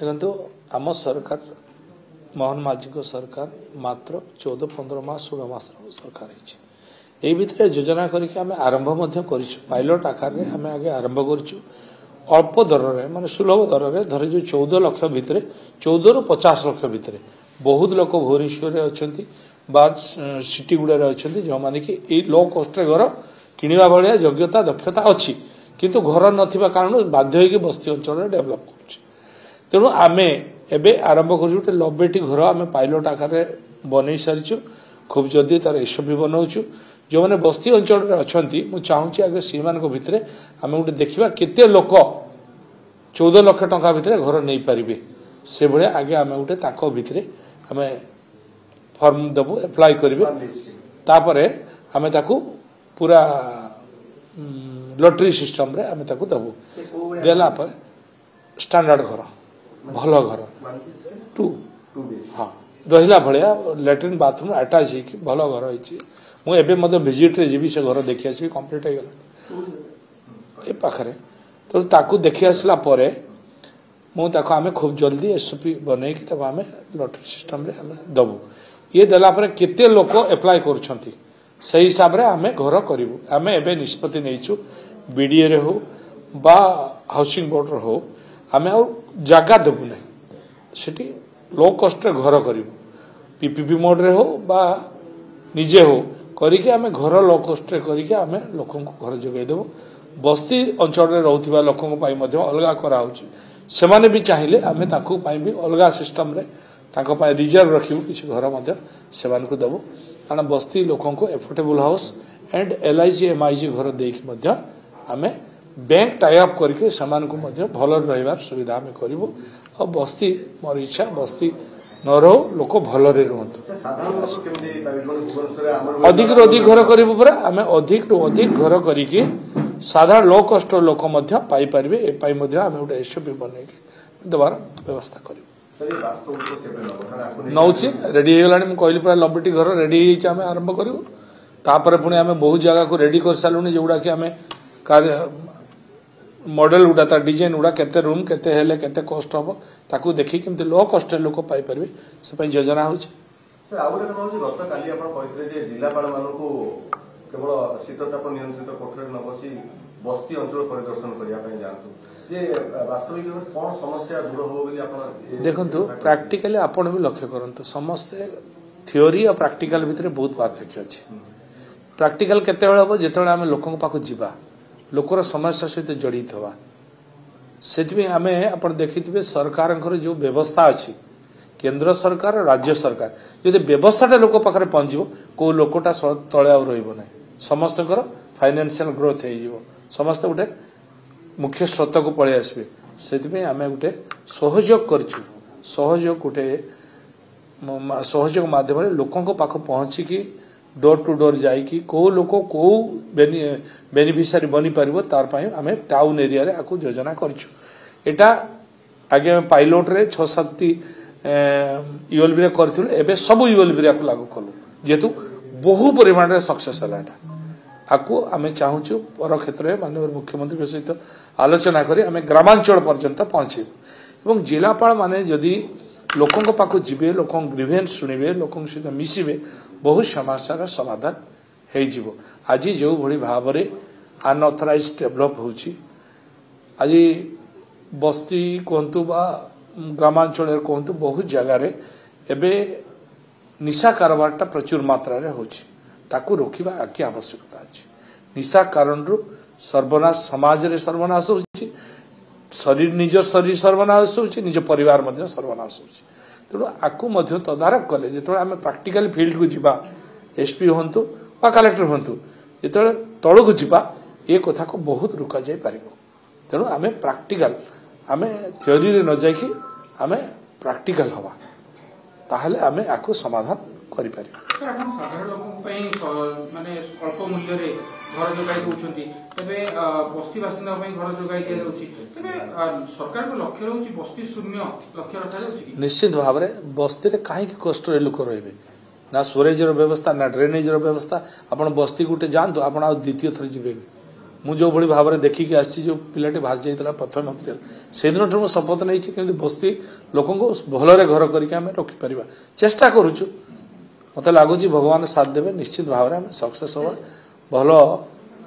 देखो आम सरकार मोहन माझी को सरकार मात्र 14-15 मास 16 मास सरकार है भितर योजना करके आरंभ पायलट आकार में आम आगे आरंभ करूँ अल्प दर में माने सुलभ दर में धर जो 14 लाख भितर 14 ରୁ 50 लाख भितर बहुत लोक भुवनेश्वर अच्छा सिटी गुड़ा अच्छा जो मैंने कि लो कस्ट घर किणवा भाया योग्यता दक्षता अच्छी किंतु घर नथिबा कारण बाध्य होगी बस्ती अंचल डेभलप कर तेणु आमे एबे आरंभ कर 90टी घर आम पायलट आकार बन सारी खूब जल्दी तार एसओपी बनाऊँ जो मैंने बस्ती अंचल अच्छा मुझे चाहूँगी आगे सी मान भितर आम गोटे देखा केते लोक 14 लाख टंका भितर घर नहीं पारे से भाया आगे आम गोटे भितर आम फॉर्म देबू एप्लाई करेंगे तापर आम पूरा लॉटरी सिस्टम रे आम देबू देला पर स्टैंडर्ड घर भल घर 2 हाँ रहा भाया लैट्रिन बाथरूम आटाच हो भल घर होती मुझे विजिट रे जी से घर देखी आसि कंप्लीट हो गला ए पाखरे तो ताकू देखी आसला परे आम खूब जल्दी एसओपी बनई कि आम लॉटरी सिस्टम रे आम दबू ये देला परे केते लोक एप्लाई करुछंती सही हिसाब रे आम घर करूँ आम एबे निष्पत्ति नहींचु बीडीए रे हो बा हाउसिंग बोर्ड रे हो आम जगह देबू ना सेठी लो कस्ट रे घर करूँ पीपीपी मोड रे हो बा निजे हो करिके आमे घर लो कस्ट रे करिके आमे लोकन को घर जोगाई देबो बस्ती अंचल रे रहउथिबा लोकन पई मध्ये अलगा करा होची सेमाने भी चाहिए आमे ताकू पई भी अलगा सिस्टम रे ताको पई रिजर्व रखिबो किछ घर मध्ये सेमान को देबो कारण बस्ती लोकन को affordable house and LIG MIG घर देख मध्ये आमे बैंक टाई अप करके समान को मध्ये भल रहिबार सुविधा आमे करबो और बस्ती मोर इच्छा बस्ती न रो लोक भल रुहतु अधिक रु अधिक घर करूँ परा आम अधिक रु अधिक घर करिके साधारण लो कस्ट लोक पाई पारे एपाई आम गोटे एसओपी बन देवार व्यवस्था कर नौची रेडी हो गला कहली पूरा 90टी घर रेडी आम आरंभ करूँ तापर पुणी आम बहुत जगह को रेडी कर सारूँ जोड़ा कि आम मॉडल गुड़ा तार डिजाइन गुड़ा केते रूम केते हेले केते कॉस्ट हम ताकू देखी केमती लो कस्ट लोक पाई पारे से योजना होची सर आ गोटे कथा होची गत काली आपण कहितले जे जिल्लापाल मानको केवल शीतताप नियंत्रित कोठरी न बसी बस्ती अंचल परिदर्शन करिया पय जानतु जे वास्तविक कोन समस्या दूर हो बोली आपण देखंतु प्रैक्टिकली आपण भी लक्ष्य करंतु समस्त थ्योरी और प्रैक्टिकल भितर बहुत पार्थक्य अछि प्रैक्टिकल केते बेला हो जेतेबेला हम लोकन पाखु जिबा लोकर समस्या सहित जड़ित हवा से आम आप देखिए सरकार जो व्यवस्था अच्छी केंद्र सरकार राज्य सरकार जो व्यवस्थाटा लोक पाखे पहुंचो कौ लोकटा तले आ रहा समस्त फाइनेंशियल ग्रोथ हो समस्त गोटे मुख्य स्रोत को पलि आसबे से आम गोटे सहयोग करूँ सहयोग गोटे सहयोग माध्यम लोकों पाख पहुँचिकी डोर टू डोर जाइकी को लोक को बेनिफिशियरी बनी पारिबो तार पई आमे टाउन एरिया रे आकु योजना करछु एटा आगे पायलट रे 6-7 टी यूएलबी रे करथिलु एबे सब यूएलबी रे आकु लागू कलु जेतु बहु परिमाण रे सक्सेस हला एटा आकु आमे चाहूछु पर क्षेत्र रे माननीय मुख्यमंत्री के सहित आलोचना करी आमे ग्रामांचल पर्यंत पहुंचे एवं जिलापाल माने जदी लोकन को पाखु जिबे लोकन ग्रीवेंस सुनिबे लोकन सहित मिसिबे बहुत समस्या समाधान हो आज जो भली भाव में अनऑथराइज डेवलप होची आज बस्ती कहतु बा ग्रामांचल कहतु बहुत जगार एबे निशा कारोबारटा प्रचुर मात्रा रे होची ताकू रोकिबा आकी आवश्यकता अछि निशा कारण रु सर्वनाश समाज रे सर्वनाश होची शरीर निज शरीर सर्वनाश होची निज परिवार मध्य सर्वनाश होची तेणु आकु मध्य तदारक कले जो आम प्रैक्टिकल फील्ड को जीवा एसपी हूँ बा कलेक्टर हूँ जो तल को जीवा ये कथा को बहुत रुका जाई पारिबो तेणु आम प्रैक्टिकल आम थ्योरी रे न जाइकी आम प्रैक्टिकल हवा ताहले आम आकु समाधान करि पारिबो साधारण लोक माने अल्प मूल्य रे घर जोगाई दउछंती तबे बस्ती बासिंदा पई घर जोगाई दिया जाउची तबे सरकार को लक्ष्य रहउची बस्ती शून्य लक्ष्य रखा जाउची निश्चित भाव रे बस्ती रे काहे कि कष्ट रे लोक रहबे ना स्टोरेज रो व्यवस्था ना ड्रेनेज रो व्यवस्था आपण बस्ती गुटे जानतो आपण आ द्वितीय थर जिबे ମୁଁ ଯୋଉଭଳି ଭାବରେ ଦେଖିକି ଆସିଛି ଯୋଉ ପିଲାଟି ଭାସି ଯାଇଥିଲା ପ୍ରଧାନମନ୍ତ୍ରୀ ସେ ଦିନଠୁ ମୁଁ ଶପଥ ନେଇଛି କେମିତି ବସ୍ତି ଲୋକଙ୍କୁ ଭଲରେ ଘର କରିକି ଆମେ ରଖିପାରିବା ଚେଷ୍ଟା କରୁଛୁ ମତେ ଲାଗୁଛି ଭଗବାନ ସାଥ ଦେବେ ନିଶ୍ଚିତ ଭାବରେ ଆମେ ସକ୍ସେସ୍ ହବା ଭଲ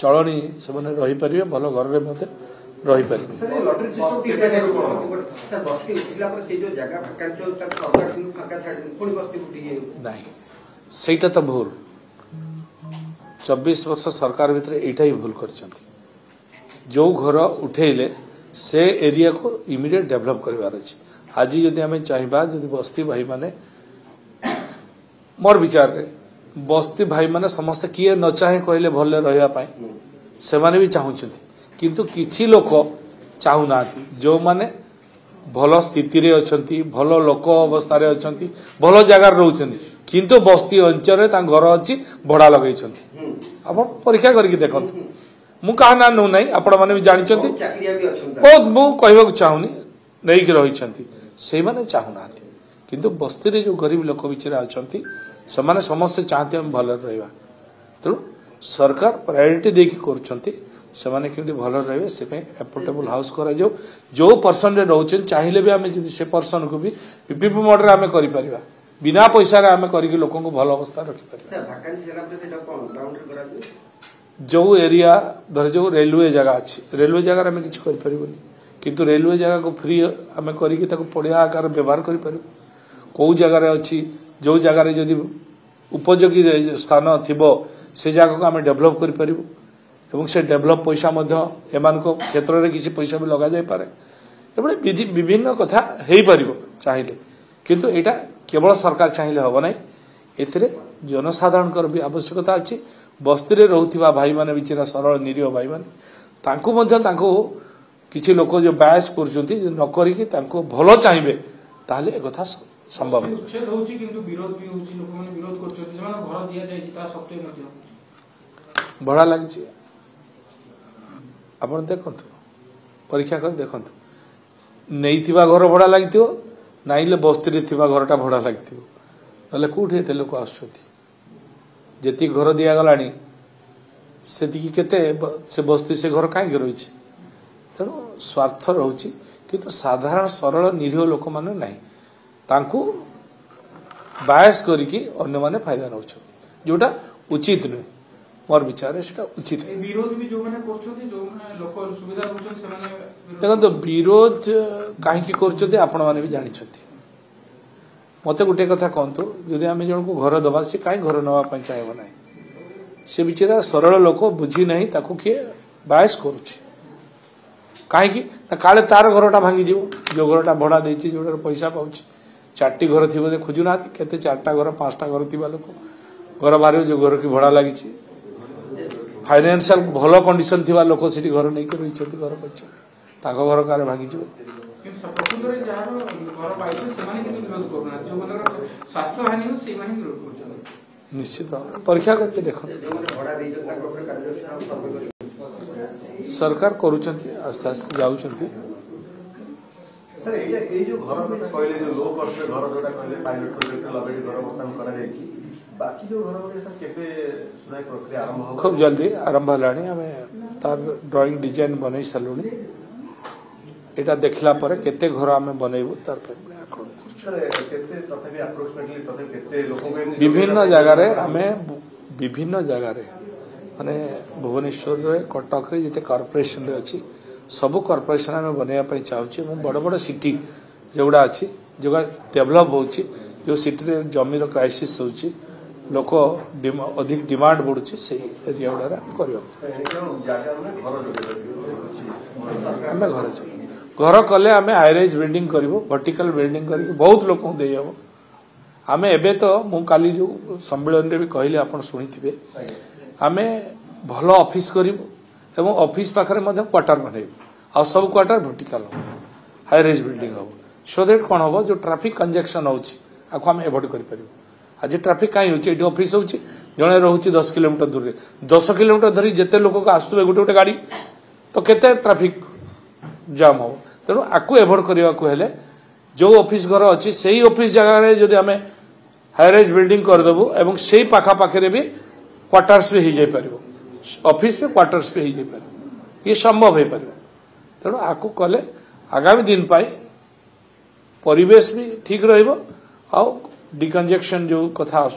ଚଳଣି ସେମାନେ ରହିପାରିବେ ଭଲ ଘରରେ ମଧ୍ୟ ରହିପାରିବେ ନାଇଁ ସେଇଟା ତ ଭୁଲ 24 वर्ष सरकार भितर एटा ही भूल करछंती जो घर उठेले से एरिया को इमीडिएट डेवलप करबार अछि आज जदि हमें चाहिबा जदि बस्ती भाई माने मोर विचार रे बस्ती भाई माने समस्त किए न चाहे कहले भले रहया पाई से माने भी चाहुछंती किंतु किछि लोक चाहू नाती जो माने भलो स्थिति रे अछंती भलो लोक अवस्था रे अछंती भलो जगह रहउछंती किंतु बस्ती अंचल रे ता घर अछि भड़ा लगैछंती आप परीक्षा करके देखंतु मु कहा ना नु नहीं आपण माने भी जानिछंती बहुत मु कहबा चाहूनी नहीं कि रहिछंती से माने चाहू नाती किंतु बस्ती रे जो गरीब लोक बिचरा अछंती से माने समस्त चाहते हम भलो रहबा तो सरकार प्रायोरिटी देखि करछंती से माने केमती भलो रहबे से पे एफोर्डेबल हाउस करा जो पर्सन रे रहउछन चाहिले भी हमें जदी से पर्सन को भी पीपीपी मोड रे हमें करि परिबा बिना पैसा रे हमें करिके लोगों को भलो अवस्था रखि परिबा जो एरिया धर जो रेलवे जगह अछि रेलवे जगह रे हमें किछ करि परिबोनी किंतु रेलवे जगह को फ्री हमें करिके ताको पड़िया आकार व्यवहार करि परिबो को जगह रे अछि जो जगह रे जदी उपयोगी स्थान थिबो से जगह को हमें डेवलप करि परिबो एवं से डेवलप पैसा मध्य एमान को क्षेत्र रे किछि पैसा भी लगा जाय पारे एबळे विभिन्न कथा हेई परिबो चाहिले किंतु एटा केवल सरकार चाहिले होबो नै एथिरे जनसाधारण कर भी आवश्यकता अछि बस्ती रे रहउथिबा भाई माने बिचरा सरल निरीह भाई माने तांको मध्य तांको किछि लोक जो बायस करछुंती न करी कि तांको भलो चाहिबे ताले ए कथा संभव है उच्छेद होउची किंतु विरोध भी होउची लोक माने विरोध करछुंती जमाना घर दिया जायछि ता सत्य मध्य भड़ा लागिछि आपण देखंतु परीक्षा कर देखंतु नहीं थिबा घर भड़ा लागिथिबो नाइले बस्ती रे थिबा घरटा भड़ा लागिथिबो नले कोठी एते लोक आछुंती जेती घर दिया गलानी सेती की केते से बस्ती से घर काई के रहिछि तनो स्वार्थ रहउछि किंतु साधारण सरल निरीह लोक माने नाही तांकू बायस करी कि अन्य माने फायदा नउछथि जोटा उचित नै मोर विचार सेटा उचित विरोध भी जो माने करछथि जो माने लोक सुविधा होछन से माने देखो तो विरोध काहे की करछथि आपण माने भी जानि छथि मते गुटे कथा कहंतु यदि आमे जण को घर दबा से काहे घर नवा पय चाहेबो नै से बिचरा सरल लोक बुझी नहीं ताको के बायस करूछि काहे की काले तार घरटा भांगी जीवो जो घरटा भड़ा देछि जोडर पैसा पाउछि चारटी घर थिबो दे खुजु नाथि केते चारटा घर पांचटा घर थिबा लोक घर बारे जो घर की भड़ा लागिछि फाइनेंशियल भलो कंडीशन थिबा लोक सिटी घर नै के रहिछथि घर पछ ताको घर कारे भांगी जीवो किंतु प्रकृतरे जहार घर पाइछे से माने किंतु विरोध करना जो माने स्वार्थ हानि हो से माने विरोध करछन निश्चित परीक्षा करके देखो सरकार करूछंती आस्ते आस्ते जाउछंती सर ए जो घर में कहले जो लो कॉस्ट घर जोटा कहले पायलट प्रोजेक्ट लगेडी घर वर्तमान करा जायछि बाकी जो घर गुडी सर केबे सुधाय प्रक्रिया आरंभ हो खूब जल्दी आरंभ हलाणी हमें तार ड्राइंग डिजाइन बनै सलुनी एटा देखला पर केते घर हमें बनैबो तार पर आकलन सर केते तथापि अप्रोक्सीमेटली तथापि केते लोक विभिन्न जगह रे हमें विभिन्न जगह रे माने भुवनेश्वर रे कटक रे जते कॉर्पोरेशन रे अछि सब कॉर्पोरेशन में बनैया पय चाहूची हम बड़ बड़ सिटी जोडा अछि जोगा डेवलप होची जो सिटी रे जमीन रो क्राइसिस होची लोक अधिक डिमांड बढ़ुची से एरिया गुडा करबो हमें घर कले आमे हाईराइज बिल्डिंग करबो वर्टिकल बिल्डिंग करके बहुत लोक दे जाबो आमे एबे तो मु काली जो सम्मेलन रे भी कहले आपण सुनिथिबे आमे भलो ऑफिस करबो एवं ऑफिस पाखरे मध्ये क्वार्टर बनैबो आ सब क्वार्टर वर्टिकल हाईराइज बिल्डिंग हो सो दैट कोन हो जो ट्रैफिक कंजेक्शन होची आको हम अवॉइड करि परिबो आज ट्रैफिक काई होची एटी ऑफिस होची जणे रहउची 10 किलोमीटर दूर रे 10 किलोमीटर धरी जते लोक को आस्तुबे गोटे गोटे गाड़ी तो केते ट्रैफिक जाम हो तेणु आकु एवॉइड करबा को हेले जो ऑफिस घर अछि सेही ऑफिस जगह रे जदी हमें हाईराइज बिल्डिंग कर देबो एवं सेही पाखा पाखे रे भी क्वार्टर्स पे ही जाय परिबो ऑफिस पे क्वार्टर्स पे ही जाय परिबो ये संभव हो पार तेणु आपको कले आगामी दिन परिवेश भी ठीक रहिबो आ डिकंजेक्शन जो कथा